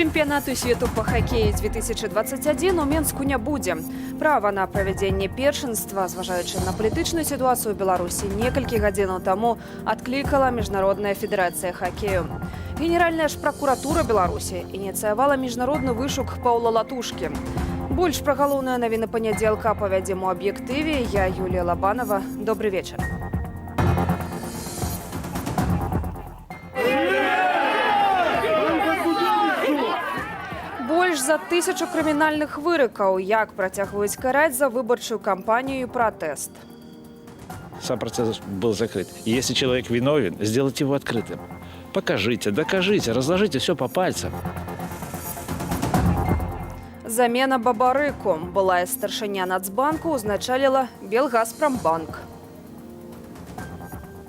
Чэмпіянату свету па хакеі 2021 у Менску не будзе. Права на правядзенне першынства, зважаючы на палітычную сітуацыю ў Беларусі, некалькі гадзінаў таму адклікала Міжнародная федэрацыя хакею. Генеральная ж пракуратура Беларусі ініцыявала міжнародны вышук Паўла Латушкі. Больш пра галоўныя навіны панядзелка павядзем у аб'ектыве. Я Юлія Лабанова. Добры вечар. Больш за 1000 крымінальных выракаў, як працягваюць караць за выбарчую кампанію і пратэст. Сам процесс был закрыт. И если человек виновен, сделайте его открытым. Покажите, докажите, разложите все по пальцам. Замена Бабарыку. Былая старшыня Нацбанку узначаліла Белгазпромбанк.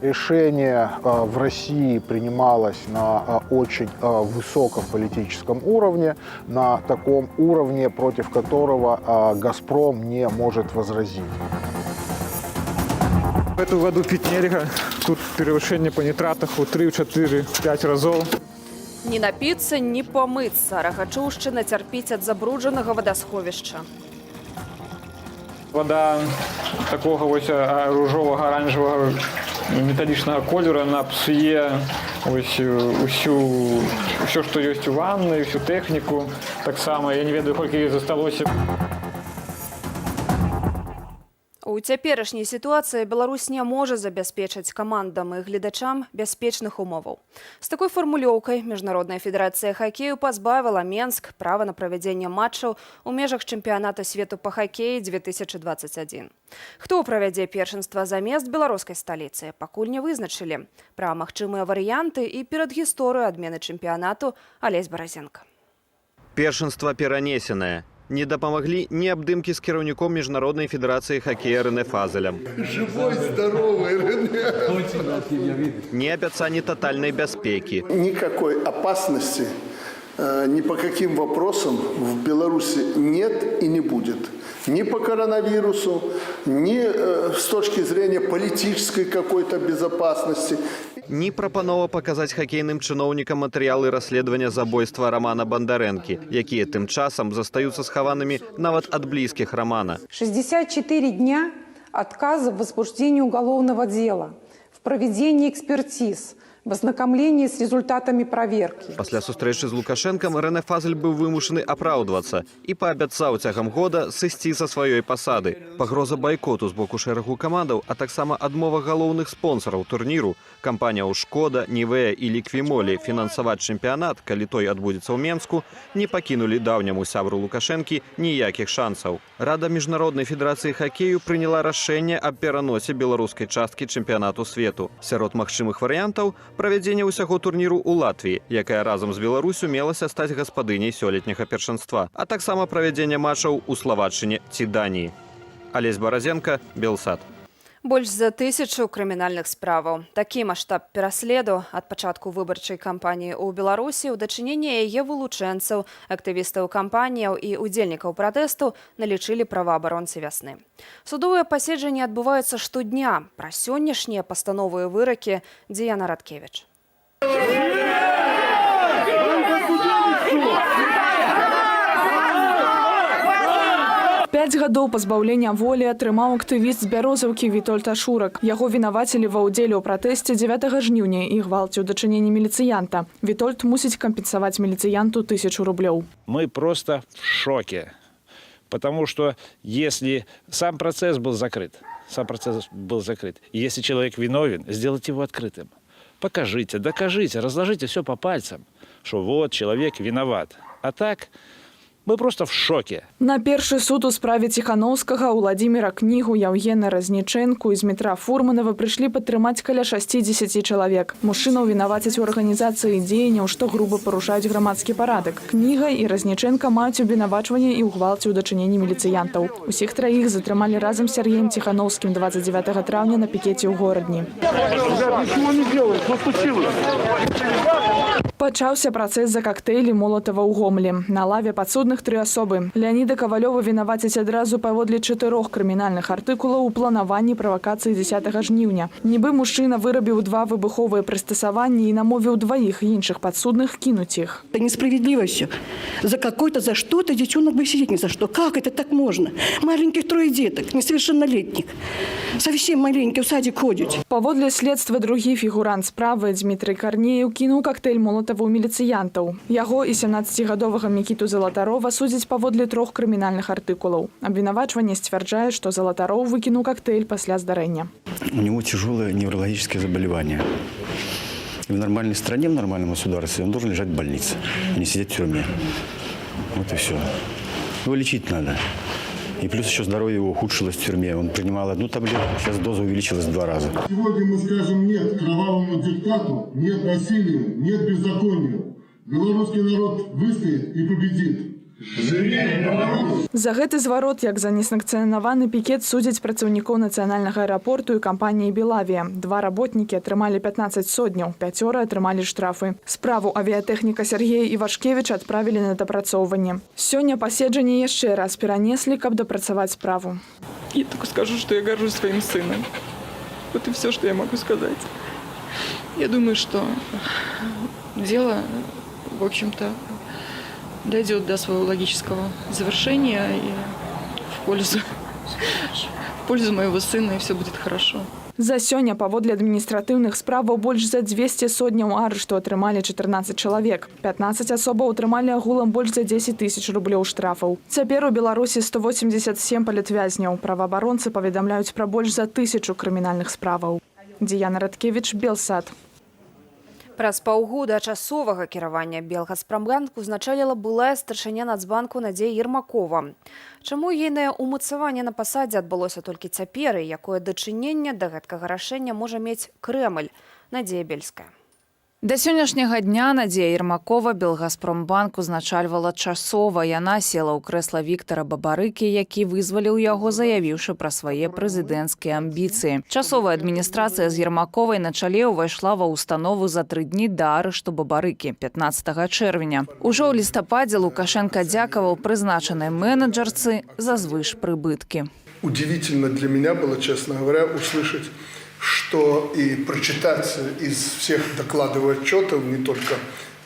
Решение в России принималось на очень высоком политическом уровне, на таком уровне, против которого «Газпром» не может возразить. В эту воду пить нельзя. Тут превышение по нитратах у 3, 4, 5 разов. Ні напіцца, ні памыцца. Рагачоўшчына цярпіць ад забруджанага вадасховішча. Вода такого ось ружового, оранжевого, металлічного кольору, она псуе ось все, что есть у ванны, всю технику. Так само, я не ведаю, сколько її засталося. У цяперашняй сітуацыі Беларусь не можа забяспечыць камандам і гледачам бяспечных умоваў. З такой фармулёўкай Міжнародная федэрацыя хакею пазбавіла Менск права на правядзенне матчаў у межах чэмпіяната свету па хакеі 2021. Хто правядзе першынства замест беларускай сталіцы, пакуль не вызначылі. Пра магчымыя варыянты і перадгісторыю адмены чэмпіянату Алесь Баразенка. Першынства перанесенае. Не дапамаглі ні абдымкі з кіраўніком Міжнароднай федэрацыі хакея Рэне Фазелем. Живой, здоровый Рэне. Ні абяцанні тотальнай бяспекі. Никакой опасности ни по каким вопросам в Беларуси нет и не будет. Ни по коронавирусу, ни с точки зрения политической какой-то безопасности. Ні прапанова паказаць хакейным чыноўнікам матэрыялы расследавання забойства Романа Бондаренкі, якія тым часам застаюцца схаванымі нават ад блізкіх Романа. 64 дня отказа в возбуждении уголовного дела, в проведении экспертиз, в ознакомлении с результатами проверки. Пасля сустрэчы з Лукашэнкам Рэне Фазель быў вымушаны апраўдвацца і паабяцаў цягам года сысці са сваёй пасады. Пагроза байкоту з боку шэрагу камандаў, а таксама адмова галоўных спонсараў турніру, кампанія «Шкода», «Нівея» і «Ліквімолі» фінансаваць чэмпіянат, калі той адбудзецца ў Менску, не пакінулі даўняму сябру Лукашэнкі ніякіх шансаў. Рада Міжнароднай федэрацыі хакею прыняла рашэнне аб пераносе беларускай часткі чэмпіянату свету. Сярод магчымых варыянтаў правядзенне ўсяго турніру ў Латвіі, якая разам з Беларусю мелася стаць гаспадыняй сёлетняга першынства, а таксама правядзенне матчаў у Славаччыне ці Даніі. Алесь Баразенка, Белсат. Больш за 1000 крымінальных справаў. Такі маштаб пераследу ад пачатку выбарчай кампаніі ў Беларусі ў дачыненні яе вылучэнцаў, актывістаў кампаніяў і удзельнікаў пратэсту налічылі праваабаронцы вясны. Судовыя паседжанні адбываюцца штодня. Пра сённяшнія пастановы і выракі Дзіяна Радкевіч. 5 гадоў пазбаўлення волі атрымаў актывіст з Бярозаўкі Вітольд Ашурак. Яго вінавацілі ва ўдзеле ў пратэсце 9 жніўня і гвалце ў дачыненні міліцыянта. Вітольд мусіць кампенсаваць міліцыянту 1000 рублёў. Мы просто в шоке. Потому что если сам процесс был закрыт, если человек виновен, сделайте его открытым. Покажите, докажите, разложите все по пальцам, что вот человек виноват. А так... Мы просто в шоке. На першы суд у справе Ціхановскага, Уладзіміра Кнігу, Яўгена Разнічэнку і Змітра Фурманова прыйшлі падтрымаць каля 60 чалавек. Мужчынаў вінавацяць у арганізацыі дзеянняў, што груба парушаюць грамадскі парадак. Кніга і Разнічэнка маюць абвінавачванне і ў гвалце ў дачыненні міліцыянтаў. Усіх траіх затрымалі разам з Сергеем Ціхановскім 29 траўня на пікеце ў горадні. Пачаўся працэс за кактэйлі Молатава ў Гомелі. На лаве падсудных 3 асобы. Леаніда Кавалёва вінавацяць адразу паводле 4 крымінальных артыкулаў у планаванні правакацыі 10 жніўня. Нібы мужчына вырабіў 2 выбуховыя прыстасаванні і намовіў 2 іншых падсудных кинуть іх. Это несправедливо все. За какой-то, за что-то девчонок бы сидеть ни за что. Как это так можно? Маленьких 3 деток, несовершеннолетних. Совсем маленькие в садик ходят. Паводле следства другі фігурант справы Дмітрый Карнеев кінуў коктейль Молатава у міліцыянтаў. Яго і 17гадовага Мікіту Залатарова судзяць паводле 3 крымінальных артыкулаў. Абвінавачванне сцвярджае, што Залатаров выкінуў коктейль пасля здарэння. У него тяжелое неврологическое заболевание. И в нормальной стране, в нормальном государстве он должен лежать в больнице, а не сидеть в тюрьме. Вот и все. Его лечить надо. И плюс еще здоровье его ухудшилось в тюрьме. Он принимал 1 таблетку, сейчас доза увеличилась в 2 раза. Сегодня мы скажем нет кровавому диктату, нет насилию, нет беззаконию. Белорусский народ выстоит и победит. За гэты зварот, як за несанкцыянаваны пікет, судзяць працаўнікоў нацыянальнага аэрапорту і кампаніі «Белавія». 2 работнікі атрымалі 15 сотняў, 5 атрымалі штрафы. Справу авіятэхніка Сергея Івашкевіч адправілі на дапрацоўванне. Сёння паседжанне яшчэ раз перанеслі, каб дапрацаваць справу. Я только скажу, что я горжусь своим сыном. Вот и все, что я могу сказать. Я думаю, что дело, в общем-то, дойдет до своего логического завершения и в пользу моего сына, и все будет хорошо. За сёння паводле адміністратыўных справаў больш за 200 сотняў арышту атрымалі 14 чалавек. 15 асобаў атрымалі агулам больш за 10 тысяч рублёў штрафаў. Цяпер у Беларусі 187 палітвязняў. Праваабаронцы паведамляюць пра больш за 1000 крымінальных справаў. Діяна Радкевіч, Белсад. Праз паўгода часовага кіравання Белгазпромбанку узначаліла былая старшыня Нацбанку Надзея Ермакова. Чаму ейнае умацаванне на пасадзе адбылося толькі цяпер і якое дачыненне да гэткага рашэння можа мець Крэмль? Надзея Бельская. Да сённяшняга дня Надзея Ермакова Белгазпромбанк узначальвала часова. Яна села ў крэсла Віктара Бабарыкі, які вызваліў яго, заявіўшы пра свае прэзідэнцкія амбіцыі. Часовая адміністрацыя з Ермаковай на чале ўвайшла ва ўстанову за 3 дні да арышту Бабарыкі 15 чэрвеня. Ужо ў лістападзе Лукашенко дзякаваў прызначанай менеджерцы за звышпрыбыткі. Удивительно для меня было, честно говоря, услышать, что и прочитать из всех докладов и отчетов, не только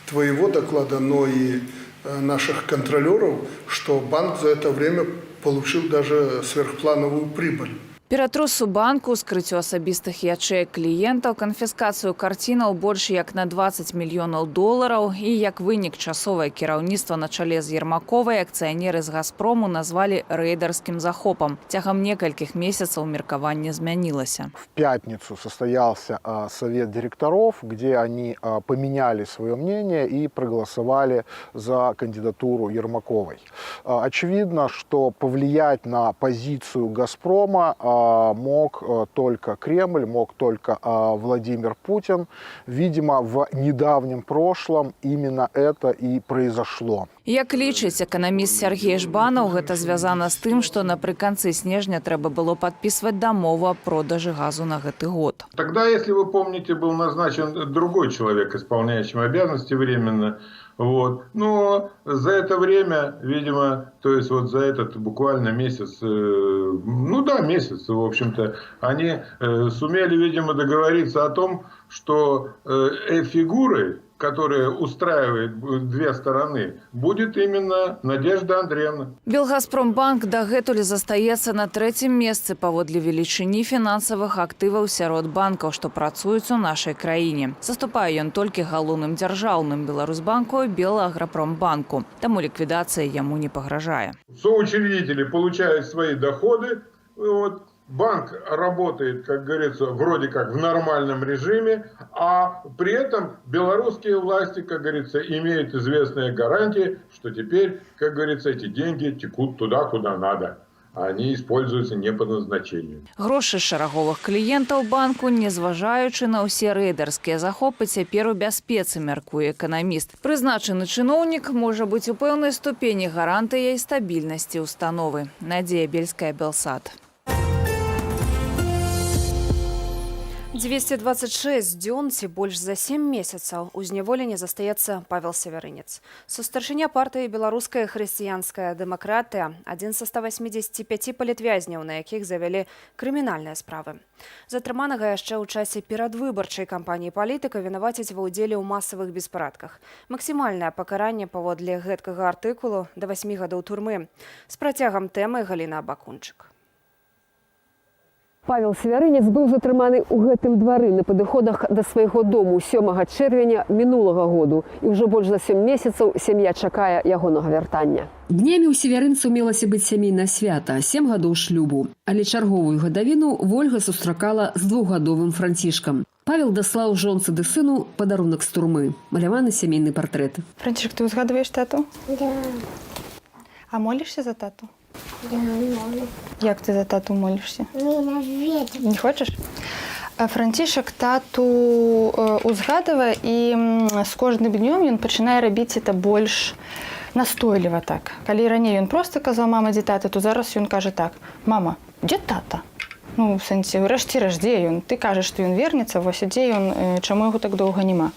твоего доклада, но и наших контролеров, что банк за это время получил даже сверхплановую прибыль. Ператрусу банку, скрыццю асабістых ячэек кліентаў, канфіскацыю карцінаў больш як на 20 мільёнаў долараў і як вынік часовае кіраўніцтва на чале з Ермаковай акцыянеры з «Газпрому» назвалі рэйдарскім захопам. Цягам некалькіх месяцаў меркаванне змянілася. В пятницу состоялся совет директоров, где они поменяли свое мнение и проголосовали за кандидатуру Ермаковой. Очевидно, что повлиять на позицию «Газпрома» мог только Кремль, мог только Владимир Путин. Видимо, в недавнем прошлом именно это и произошло. Як лічыць эканаміст Сергей Жбанаў, гэта звязана з тым, што напрыканцы снежня трэба было падпісваць дамову аб продажы газу на гэты год. Тогда, если вы помните, был назначен другой человек, исполняющим обязанности временно. Вот. Но за это время, видимо, то есть вот за этот буквально месяц, месяц, в общем-то, они сумели, видимо, договориться о том, что фигурой, которая устраивает 2 стороны, будет именно Надежда Андреевна. Белгазпромбанк дагэтуль застаецца на 3-м месцы паводле велічыні фінансавых актываў сярод банкаў, што працуюць у нашай краіне. Саступае ён толькі галоўным дзяржаўным Беларусбанку і Белаграпромбанку. Таму ліквідацыя яму не пагражае. Соучредители получают свои доходы, вот. Банк работает, как говорится, вроде как в нормальном режиме, а при этом белорусские власти, как говорится, имеют известные гарантии, что теперь, как говорится, эти деньги текут туда, куда надо. Они используются не по назначению. Грошы шараговых кліентаў банку, незважаючы на ўсе рэйдарскія захопы, цяпер у бяспецы, мяркуе эканаміст. Прызначаны чыноўнік можа быць у пэўнай ступені гарантыяй стабільнасці установы. Надзея Бельская, Белсад. 226 дзён ці больш за 7 месяцаў у зняволенні застаецца Павел Севярынец. Сустарчыня партыі «Беларуская хрысціянская дэмакратыя» – адзін са 185 палітвязняў, на якіх завялі крымінальныя справы. Затрыманага яшчэ ў часе перадвыбарчай кампаніі палітыка вінавацяць ва ўдзеле ў масавых беспарадках. Максімальнае пакаранне паводле гэткага артыкулу да 8 гадоў турмы. З працягам тэмы Галіна Абакунчык. Павел Севярынец быў затрыманы ў гэтым двары на падыходах да свайго дому 7 чэрвеня мінулага году. І ўжо больш за 7 месяцаў сям'я чакае ягонага вяртання. Днямі ў севярынцаў мелася быць сямейнае свята, 7 гадоў шлюбу. Але чарговую гадавіну Вольга сустракала з 2-гадовым Францішкам. Павел даслаў жонцы ды сыну падарунак з турмы. Маляваны сямейны партрэт. Францішк, ты узгадваеш тату? Да. А молішся за тату? Да, молю. Як ти за тату молишся? Ненавидю. Не хочеш? Францішак тату узгадывае, і з кожным днём ён пачынае рабіць это больш настойліва так. Калі раней ён проста казаў «мама, дзе тата», то зараз ён кажа так: «Мама, дзе тата?» Ну, в сэнсе, рэшце-рэшт, дзе ён? Ты кажаш, што ён вернецца, вось і дзе ён, чаму яго так доўга няма?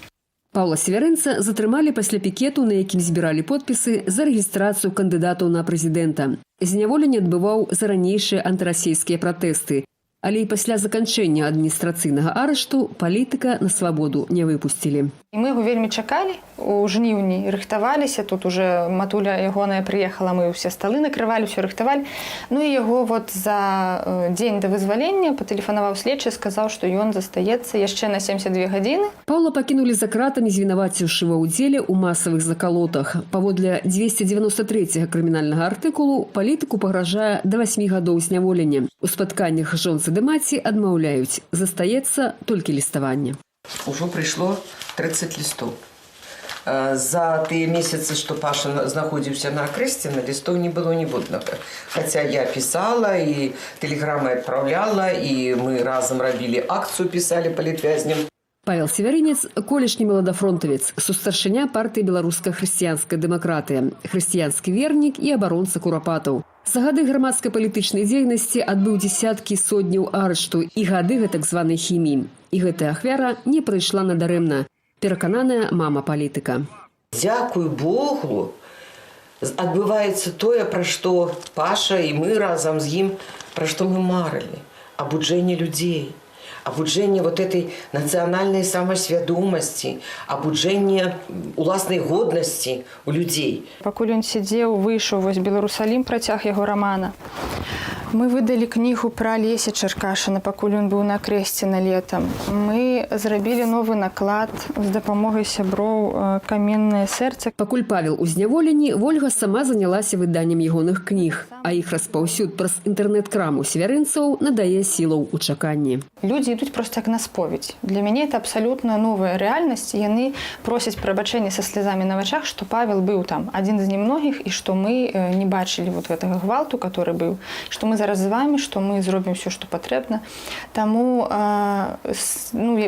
Паўла Севярынца затрымалі пасля пікету, на якім збіралі подпісы за рэгістрацыю кандыдатаў на прэзідэнта. Зняволенне адбываў за ранейшыя антырасійскія пратэсты. Але і пасля заканчэння адміністрацыйнага арышту палітыка на свабоду не выпусцілі. І мы яго вельмі чакалі у жніўні, рыхтаваліся, тут уже матуля ягоная прыехала, мы ўсе сталы накрывалі, ўсё рыхтавалі. Ну і яго вот за дзень да вызвалення патэлефанаваў следчы, сказаў, што ён застаецца яшчэ на 72 гадзіны. Паўла пакінулі за кратамі, звінаваціўшы ва ўдзеле ў масавых закалотах. Паводле 293 крымінальнага артыкулу палітыку пагражае да 8 гадоў зняволення. У спатканнях жонцы ды маці адмаўляюць, застаецца толькі ліставанне. Ужо прыйшло 30 лістоў. За тыя месяцы, што Паша знаходзіўся на акрэсце, на лістоў не было ніводнага. Хаця я пісала і тэлеграмы адпраўляла, і мы разам рабілі акцыю, пісалі палітвязням. Павел Севярынец – колішні маладафронтавец, сустарчыня партыі «Беларуская хрысціянская дэмакратыя», хрысціянскі вернік і абаронца курапатаў. За гады грамадскай палітычнай дзейнасці адбыў дзесяткі сотняў арышту і гады гэтак званай хіміі. І гэтая ахвяра не прыйшла надарэмна, перакананая мама палітыка. Дзякуй Богу, адбываецца тое, пра што Паша і мы разам з ім, пра што мы марылі. Абуджэнне людзей, абуджэнне вот этой нацыянальнай самасвядомасці, абуджэнне уласнай годнасці у людзей. Пакуль ён сидзеў, выйшаў вось «Беларусалім», працяг яго рамана. Мы выдалі кнігу пра Леся Чаркашына, пакуль ён быў на крэсце на летам. Мы зрабілі новы наклад з дапамогай сяброў «Каменнае сэрца». Пакуль Павел у зняволенні, Вольга сама занялася выданнем ягоных кніг, а іх распаўсюд праз інтэрнэт-краму севярынцаў надае сілаў у чаканні. Людзі ідуць проста як на споведь. Для мяне это абсалютна новая рэальнасць. Яны просяць прабачэння са слязамі на вачах, што Павел быў там адзін з немногіх, і што мы не бачылі вот гэтага гвалту, который быў, што мы зараз з вами, што мы зробім все, што патрэбна. Таму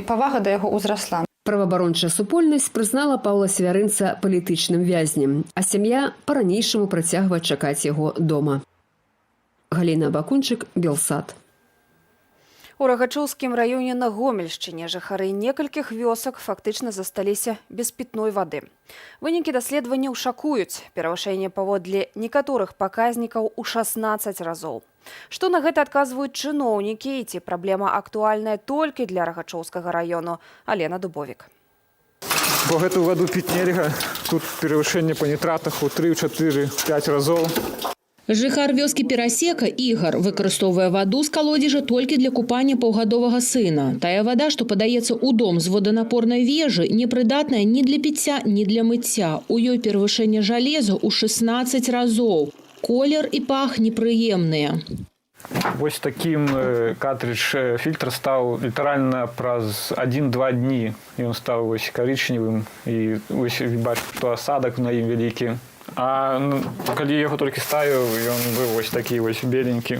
павага да яго ўзрасла. Праваабарончая супольнасць прызнала Паўла Севярынца палітычным вязнем, а сям'я па-ранейшаму працягвае чакаць яго дома. Галіна Абакунчык, Белсад. У Рагачоўскім раёне на Гомельшчыне жыхары некалькіх вёсак фактычна засталіся без пітной вады. Вынікі даследаванняў шакуюць. Перавышэнне паводле некаторых паказнікаў у 16 разоў. Што на гэта адказваюць чыноўнікі, і ці праблема актуальная толькі для Рагачоўскага раёну? Алена Дубовік. Бо гэту ваду піць нельга. Тут перавышэнне па нітратах у 3, 4, 5 разоў. Жыхар вёскі Перасека Ігар выкарыстоўвае ваду з калодзежа толькі для купання паўгадовага сына. Тая вада, што падаецца ў дом з воданапорнай вежы, непрыдатная ні для піцця, ні для мыцця. У ёй перавышэнне жалеза ў 16 разоў. Колер і пах непрыемныя. Вось такім картридж фільтр стаў літаральна праз 1-2 дні. Ён стаў вось карычневым, і вось бачу, што асадак на ім вялікі. А калі яго толькі ставіў, ён быў вось такі вось беленькі,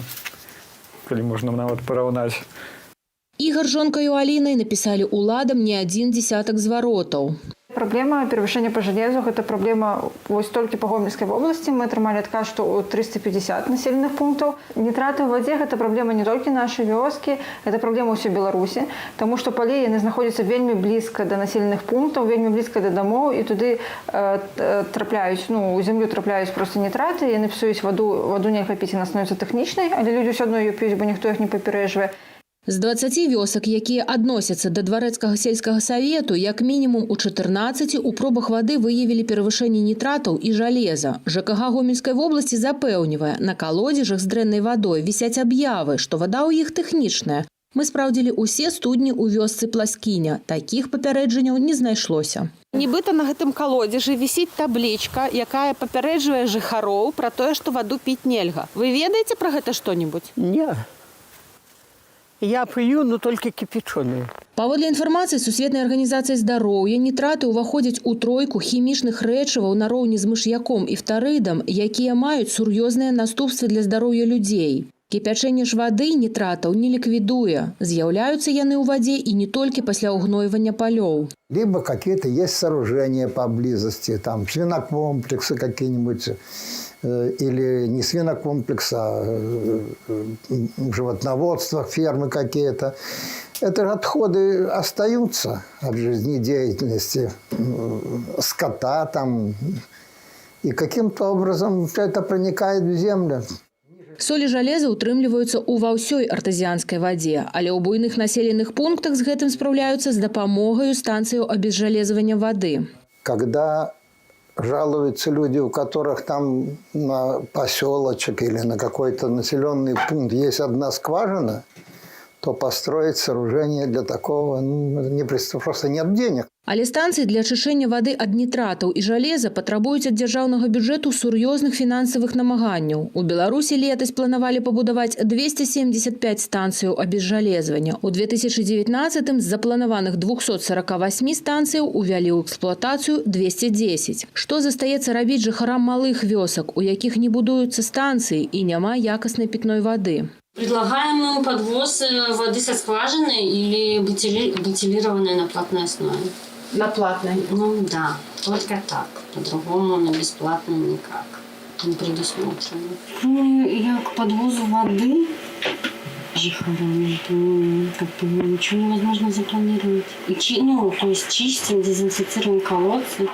калі можна нават параўнаць. Ігар з жонкаю Алінай напісалі ўладам не адзін дзесятак зваротаў. праблема перавышэння па жалезу, гэта праблема вось толькі па Гомельскай вобласці. Мы атрымалі адказ, што ў 350 населеных пунктаў. Нітраты ў вадзе гэта праблема не толькі нашай вёскі, гэта праблема ўсёй Беларусі, таму што палі яны знаходзяцца вельмі блізка да населеных пунктаў, вельмі блізка да дамоў, і туды трапляюць, у зямлю трапляюць проста нітраты, яны псуюць ваду нельга піць, яна становіцца тэхнічнай, але людзі ўсё адно яе п'юць, бо ніхто іх не папярэджвае. З 20 вёсак, якія адносяцца да дварэцкага сельскага савету, як мінімум у 14 у пробах вады выявілі перавышэнне нітратаў і жалеза. ЖКХ Гомельскай вобласці запэўнівае, на калодзежах з дрэннай вадой вісяць аб'явы, што вада ў іх тэхнічная. Мы спраўдзілі ўсе студні ў вёсцы Пласкіня. Такіх папярэджанняў не знайшлося. Нібыта на гэтым калодзежы вісіць таблічка, якая папярэджвае жыхароў пра тое, што ваду піць нельга. Вы ведаеце пра гэта што-небудзь? Не. Я п'ю, но толькі кіпячоную. Паводле інфармацыі Сусветнай арганізацыі здароўя, нітраты ўваходзяць у тройку хімічных рэчываў нароўні з мыш'яком і фтарыдам, якія маюць сур'ёзныя наступствы для здароўя людзей. Кіпячэнне ж вады нітратаў не ліквідуе. З'яўляюцца яны ў вадзе і не толькі пасля ўгнойвання палёў. Либо какие-то есть сооружения поблизости, там свинокомплексы какие-нибудь, или не свинокомплекс, а животноводство, фермы какие-то. Это же отходы остаются от жизнедеятельности скота там, и каким-то образом это проникает в землю. Соль і жалеза ўтрымліваюцца ва ўсёй артэзіянскай вадзе, але ў буйных населеных пунктах з гэтым спраўляюцца з дапамогаю станцыяў абезжалезвання вады. Когда жалуются люди, у которых там на поселочек или на какой-то населенный пункт есть одна скважина, то построить сооружение для такого просто нет денег. Але станцыі для ачышчэння вады ад нітратаў і жалеза патрабуюць ад дзяржаўнага бюджэту сур'ёзных фінансавых намаганняў. У Беларусі летась планавалі пабудаваць 275 станцыяў абезжалезвання. У 2019 з запланаваных 248 станцыяў увялі ў эксплуатацыю 210. Што застаецца рабіць жыхарам малых вёсак, у якіх не будуюцца станцыі і няма якаснай пітной вады? Предлагаем подвоз воды со скважины или бутилированной на платной основе. На платной? Ну да, только так. По-другому на бесплатно никак. Не предусмотрено. К подвозу воды жихарами, ничего невозможно запланировать. То есть чистим, дезинфицируем колодцы.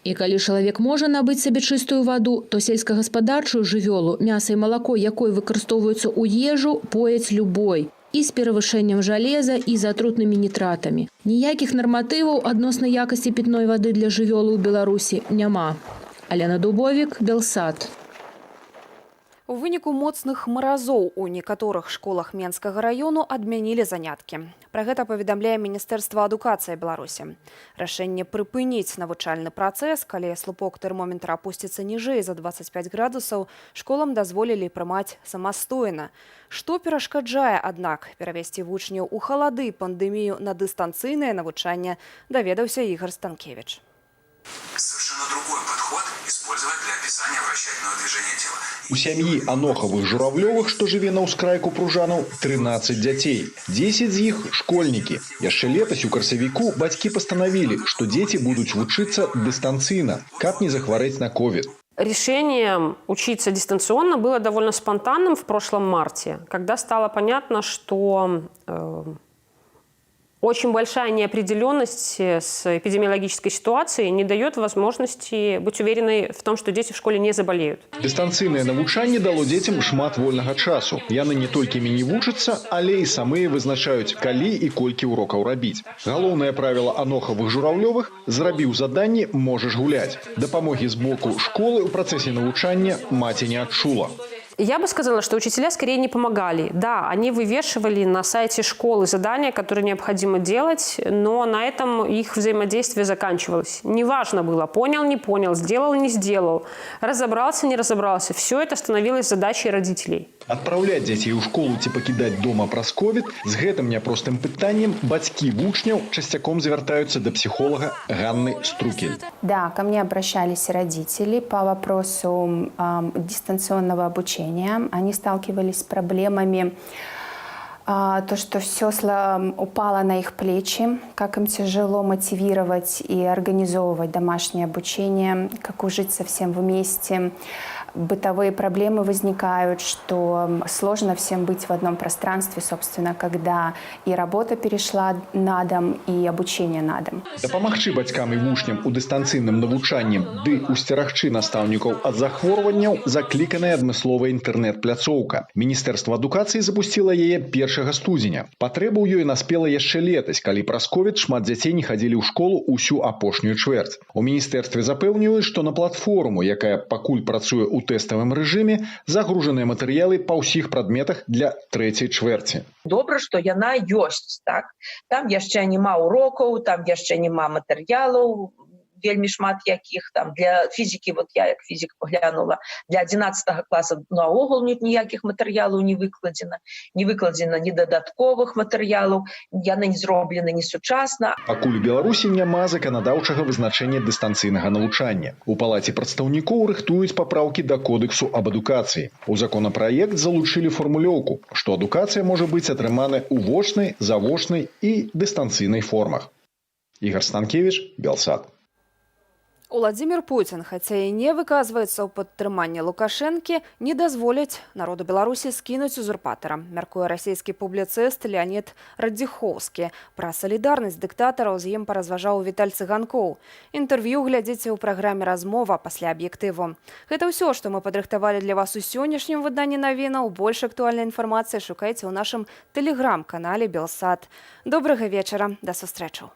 І калі чалавек можа набыць сабе чыстую ваду, то сельскагаспадарчую жывёлу, мяса і малако, якой выкарыстоўваюцца ў ежу, пояць любой. І з перавышэннем жалеза, і з атрутнымі нітратамі. Ніякіх нарматываў адносна якасці пітной вады для жывёлы ў Беларусі няма. Алена Дубовік, Белсат. У выніку моцных маразоў у некаторых школах Менскага раёну адмянілі заняткі. Пра гэта паведамляе Міністэрства адукацыі Беларусі. Рашэнне прыпыніць навучальны працэс, калі слупок тэрмометра апусціцца ніжэй за 25 градусаў, школам дазволілі прымаць самастойна. Што перашкаджае, аднак, перавесці вучняў у халады пандэмію на дыстанцыйнае навучанне, даведаўся Ігор Станкевич. Совершенно другой подход использовать для описания вращательного движения тела. У сям'і Анохавых-Журавлёвых, што жыве на ўскрайку Пружанаў, 13 дзяцей. 10 з іх – школьнікі. Яшчэ летась у красавіку бацькі пастанавілі, што дзеці будуць вучыцца дыстанцыйна, каб не захварэць на ковід. Решение учиться дистанционно было довольно спонтанным в прошлом марте, когда стало понятно, что очень большая неопределенность с эпидемиологической ситуацией не дает возможности быть уверенной в том, что дети в школе не заболеют. Дыстанцыйнае навучанне дало дзецям шмат вольнага часу. Яны не толькі меней вучацца, але і самыя вызначаюць, калі і колькі урокаў рабіць. Галоўнае правіла Анохавых-Журавлёвых – зрабіў заданні, можаш гуляць. Дапамогі з боку школы ў працэсе навучання маці не адчула. Я бы сказала, что учителя скорее не помогали. Да, они вывешивали на сайте школы задания, которые необходимо делать, но на этом их взаимодействие заканчивалось. Неважно было, понял, не понял, сделал, не сделал, разобрался, не разобрался. Все это становилось задачей родителей. Адпраўляць дзяцей у школу ці пакідаць дома праз ковід з гэтым няпростым пытаннем бацькі вучняў часцяком звяртаюцца да психолога Ганны Струкель. Да, ко мне обращались родители по вопросу дистанционного обучения. Они сталкивались с проблемами То, что все упало на их плечи, как им тяжело мотивировать и организовывать домашнее обучение, как ужиться всем вместе. Бытовые проблемы возникают, что сложно всем быть в одном пространстве, собственно, когда и работа перешла на дом, и обучение на дом. Дапамагчы бацькам і вучням у дыстанцыйным навучанні ды усцерагчы настаўнікаў ад захворванняў закліканая адмысловая інтэрнэт-пляцоўка. Міністэрства адукацыі запусціла яе 1 студзеня. Патрэба ў ёй наспела яшчэ летась, калі праз ковід шмат дзяцей не хадзілі ў школу ўсю апошнюю чвэрць. У міністэрстве запэўніваюць, што на платформу, якая пакуль працуе ў тэставым рэжыме, загружаныя матэрыялы па ўсіх прадметах для 3-й чвэрці. Добра, што яна ёсць, так? Там яшчэ няма урокаў, там яшчэ няма матэрыялаў, вельмі шмат якіх, там для фізікі, вот я як фізік паглянула, для 11 класа наогул ніякіх матэрыялаў не выкладзена ні дадатковых матэрыялаў, яны не зроблены не сучасна. Пакуль у Беларусі няма заканадаўчага вызначэння дыстанцыйнага навучання. У палаце прадстаўнікоў рыхтуюць папраўкі да кодексу аб адукацыі. У законапраект залучылі фармулёўку, што адукацыя можа быць атрымана ў вочнай, завочнай і дыстанцыйнай формах. Ігор Станкевич, Белсат. Уладзімір Пуцін, хаця і не выказваецца ў падтрыманні Лукашэнкі, не дазволяць народу Беларусі скінуць узурпатара, мяркуе расійскі публіцыст Леонід Радзіхоўскі. Пра салідарнасць дыктатараў з ім паразважаў Віталь Цыганкоў. Інтэрв'ю глядзіце ў праграме «Размова» пасля аб'ектыву. Гэта ўсё, што мы падрыхтавалі для вас у сённяшнім выданні навінаў. Больш актуальнай інфармацыі шукайце ў нашым тэлеграм-канале «Белсат». Добрага вечара, да сустрэчаў.